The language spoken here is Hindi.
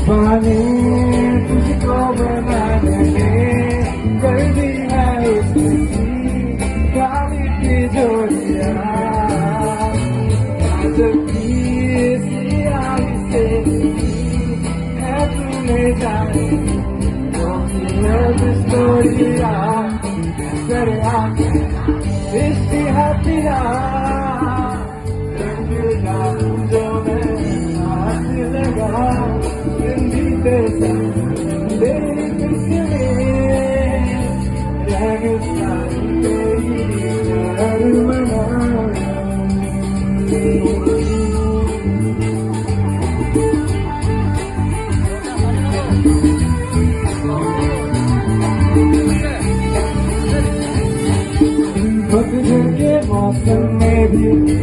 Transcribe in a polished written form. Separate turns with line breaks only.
दीवाने तुझको बनाने कर दी है उसकी गाली की जोड़िया जबकि सियाही से है तूने जानी स्टोरिया कर इसकी हथिया जो मैं हाथ लगा जिंदगी तेरा मेरी किस्में तेरी प्यार मना पतझड़ के मौसम में भी